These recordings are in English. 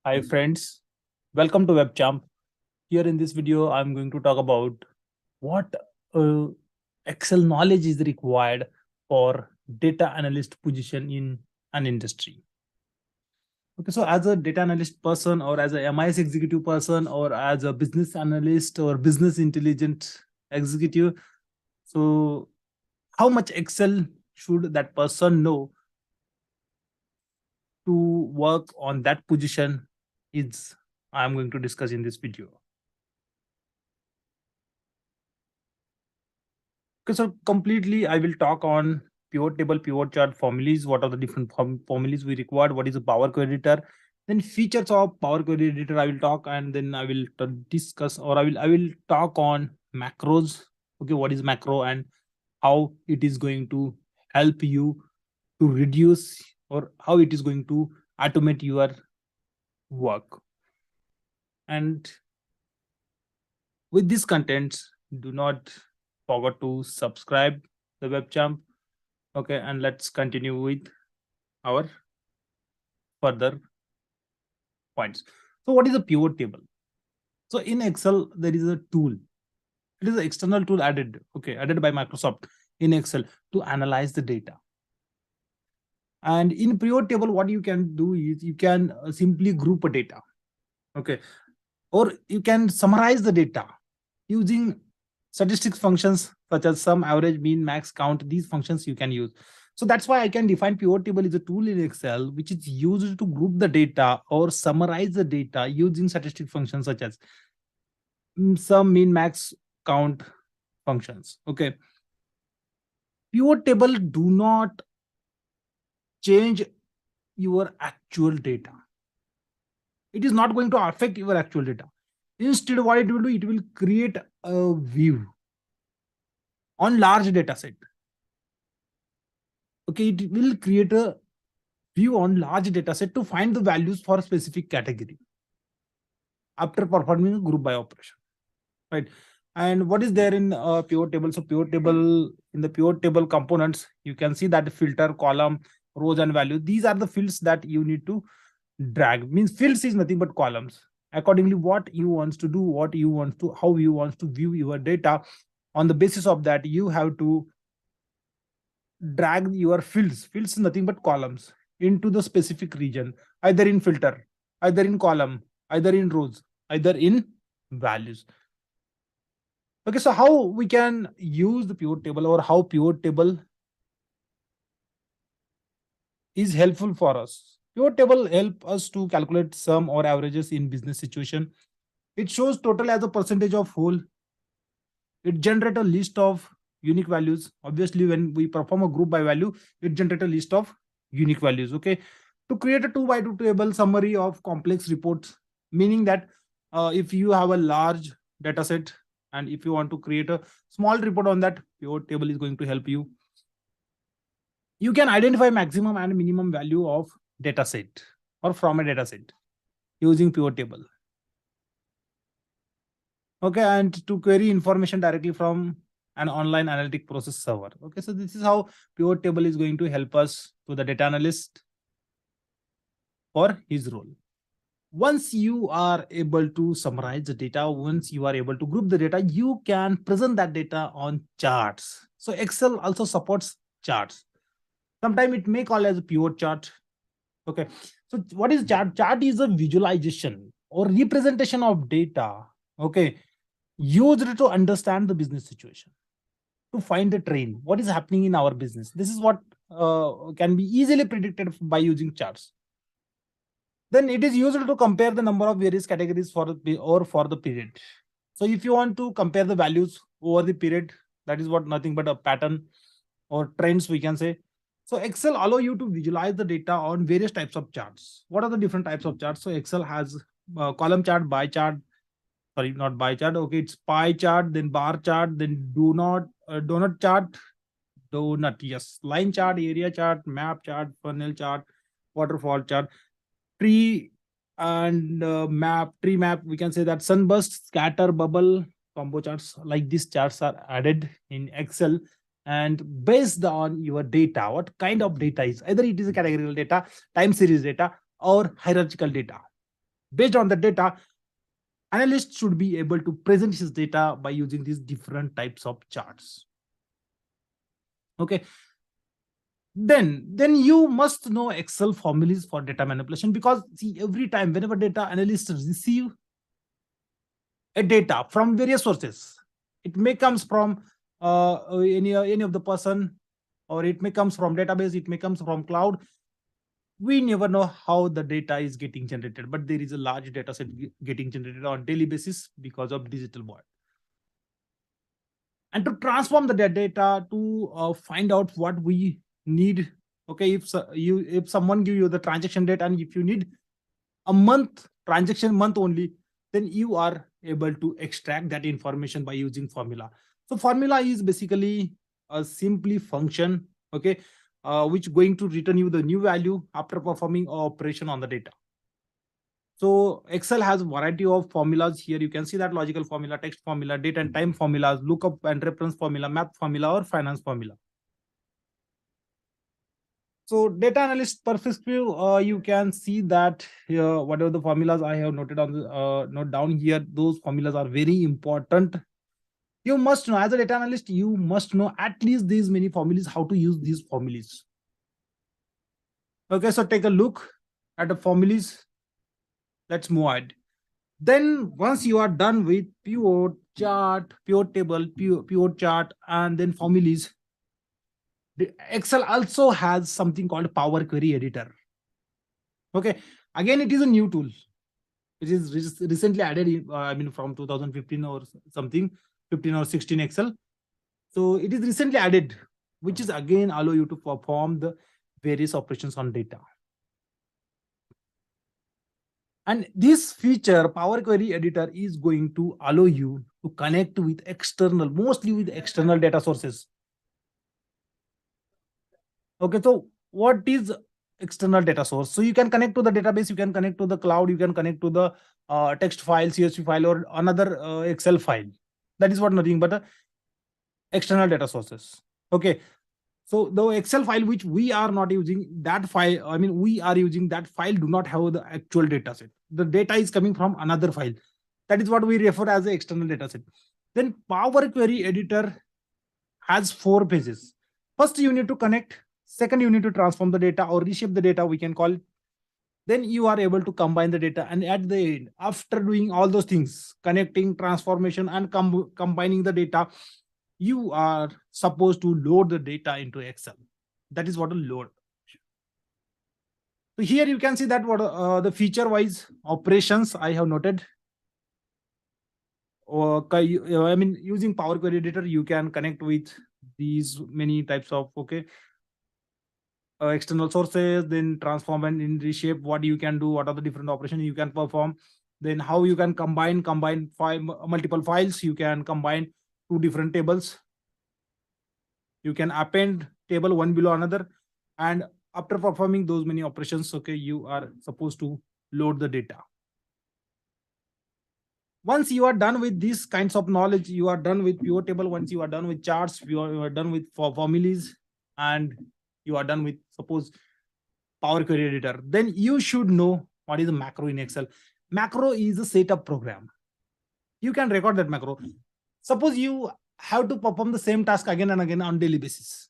Hi friends, welcome to WebChamp. Here in this video, I'm going to talk about what uh, Excel knowledge is required for data analyst position in an industry. Okay, so as a data analyst person or as a MIS executive person or as a business analyst or business intelligent executive, so how much Excel should that person know to work on that position is I'm going to discuss in this video. Okay, so completely I will talk on pivot table, pivot chart, formulas, what are the different formulas we required, what is a Power Query Editor, then features of Power Query Editor I will talk, and then I will discuss or I will talk on macros. Okay, what is macro and how it is going to help you to reduce or how it is going to automate your work. And with these contents, do not forget to subscribe the webcam. Okay, and let's continue with our further points. So what is a pivot table? So in Excel, there is a tool. It is an external tool added, okay, added by Microsoft in Excel to analyze the data. And in pivot table, what you can do is you can simply group a data, okay, or you can summarize the data using statistics functions such as sum, average, mean, max, count. These functions you can use. So that's why I can define pivot table is a tool in Excel which is used to group the data or summarize the data using statistic functions such as sum, mean, max, count functions. Okay. Pivot table do not change your actual data. It is not going to affect your actual data. Instead, what it will do, it will create a view on large data set. Okay, it will create a view on large data set to find the values for a specific category after performing a group by operation, right? And what is there in pivot table? So pivot table, in the pivot table components, you can see that filter, column, rows and value. These are the fields that you need to drag. Means fields is nothing but columns. Accordingly, what you want to do, what you want to, how you want to view your data. On the basis of that, you have to drag your fields is nothing but columns into the specific region, either in filter, either in column, either in rows, either in values. Okay, so how we can use the pivot table or how pivot table is helpful for us. Pivot table help us to calculate sum or averages in business situation. It shows total as a percentage of whole. It generates a list of unique values. Obviously, when we perform a group by value, it generates a list of unique values. Okay, to create a 2 by 2 table summary of complex reports, meaning that if you have a large data set and if you want to create a small report on that, pivot table is going to help you. You can identify maximum and minimum value of data set or from a data set using pivot table. Okay, and to query information directly from an online analytic process server. Okay, so this is how pivot table is going to help us to the data analyst for his role. Once you are able to summarize the data, once you are able to group the data, you can present that data on charts. So Excel also supports charts. Sometimes it may call as a pivot chart. Okay, so what is chart? Chart is a visualization or representation of data. Okay, used to understand the business situation, to find a trend, what is happening in our business. This is what can be easily predicted by using charts. Then it is used to compare the number of various categories for the period. So if you want to compare the values over the period, that is what nothing but a pattern or trends we can say. So Excel allow you to visualize the data on various types of charts. What are the different types of charts? So Excel has column chart, bar chart, sorry, not bar chart. Okay, it's pie chart, then bar chart, then donut chart, donut, yes, line chart, area chart, map chart, funnel chart, waterfall chart, tree and tree map. We can say that sunburst, scatter, bubble, combo charts. Like these charts are added in Excel, and based on your data, what kind of data is, either it is a categorical data, time series data, or hierarchical data. Based on the data, analyst should be able to present his data by using these different types of charts. Okay, then you must know Excel formulas for data manipulation, because see, every time whenever data analysts receive a data from various sources, it may comes from any of the person, or it may comes from database, it may comes from cloud. We never know how the data is getting generated, but there is a large data set getting generated on daily basis because of digital world. And to transform the data to find out what we need. Okay, if someone give you the transaction data, and if you need a month transaction month only, then you are able to extract that information by using formula. So formula is basically a simply function, okay, which going to return you the new value after performing a operation on the data. So Excel has a variety of formulas. Here you can see that logical formula, text formula, date and time formulas, lookup and reference formula, math formula, or finance formula. So data analyst perspective, you can see that here whatever the formulas I have noted on the note down here, those formulas are very important. You must know, as a data analyst, you must know at least these many formulas, how to use these formulas. Okay, so take a look at the formulas. Let's move ahead. Then once you are done with pivot chart, pivot table, pivot chart, and then formulas, the Excel also has something called Power Query Editor. Okay, again, it is a new tool. It is recently added, I mean, from 2015 or something, 15 or 16 Excel. So it is recently added, which is again allow you to perform the various operations on data. And this feature, Power Query Editor, is going to allow you to connect with external, mostly with external data sources. Okay, so what is external data source? So you can connect to the database, you can connect to the cloud, you can connect to the text file, CSV file, or another Excel file. That is what nothing but external data sources. Okay, so the Excel file which we are not using, that file, I mean, we are using that file, do not have the actual data set. The data is coming from another file. That is what we refer as the external data set. Then Power Query Editor has 4 phases. First, you need to connect. Second, you need to transform the data or reshape the data, we can call it. Then you are able to combine the data. And at the end, after doing all those things, connecting, transformation, and combining the data, you are supposed to load the data into Excel. That is what a load. So here you can see that what the feature wise operations I have noted. I mean, using Power Query Editor, you can connect with these many types of, okay, external sources, then transform and in reshape, what you can do, what are the different operations you can perform, then how you can combine multiple files, you can combine 2 different tables, you can append table one below another, and after performing those many operations, okay, you are supposed to load the data. Once you are done with these kinds of knowledge, you are done with pivot table, once you are done with charts, you are done with formulas, and you are done with, suppose, Power Query Editor, then you should know what is a macro in Excel. Macro is a setup program. You can record that macro. Suppose you have to perform the same task again and again on daily basis,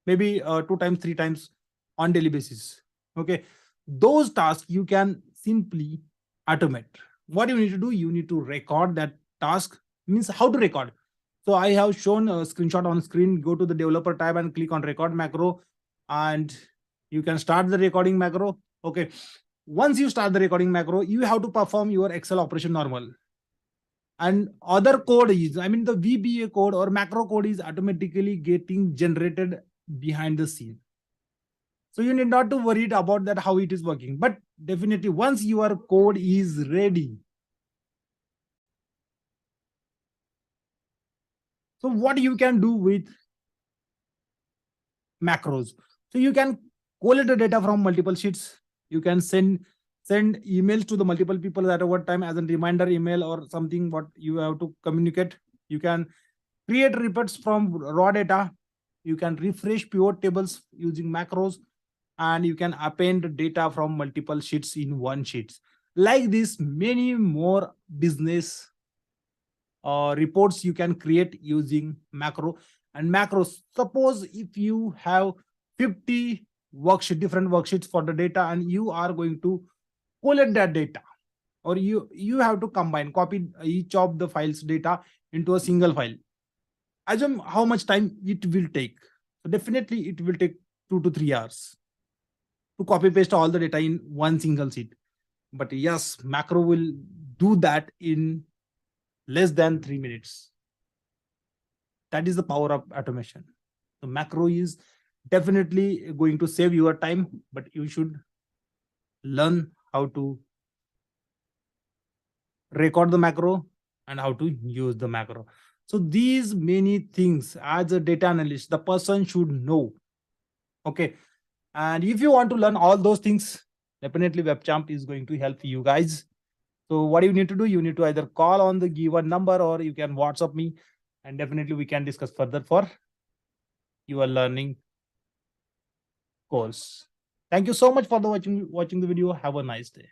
maybe 2 times, 3 times on daily basis. Okay, those tasks you can simply automate. What you need to do, you need to record that task. Means how to record. So I have shown a screenshot on screen. Go to the developer tab and click on record macro, and you can start the recording macro. Okay, once you start the recording macro, you have to perform your Excel operation normal. And other code is, I mean, the VBA code or macro code is automatically getting generated behind the scene. So you need not to worry about that, how it is working. But definitely once your code is ready, so what you can do with macros? So you can collect the data from multiple sheets. You can send emails to the multiple people at one time as a reminder email or something what you have to communicate. You can create reports from raw data. You can refresh pivot tables using macros, and you can append data from multiple sheets in one sheet. Like this, many more business reports you can create using macro and macros. Suppose if you have 50 different worksheets for the data, and you are going to collect that data, or you have to copy each of the files data into a single file. Assume how much time it will take. So definitely it will take 2 to 3 hours to copy paste all the data in one single sheet. But yes, macro will do that in less than 3 minutes. That is the power of automation. So macro is definitely going to save your time, but you should learn how to record the macro and how to use the macro. So these many things, as a data analyst, the person should know. Okay. And if you want to learn all those things, definitely webchamp is going to help you guys. So what you need to do, you need to either call on the given number, or you can WhatsApp me, and definitely we can discuss further for your learning course. Thank you so much for the watching the video. Have a nice day.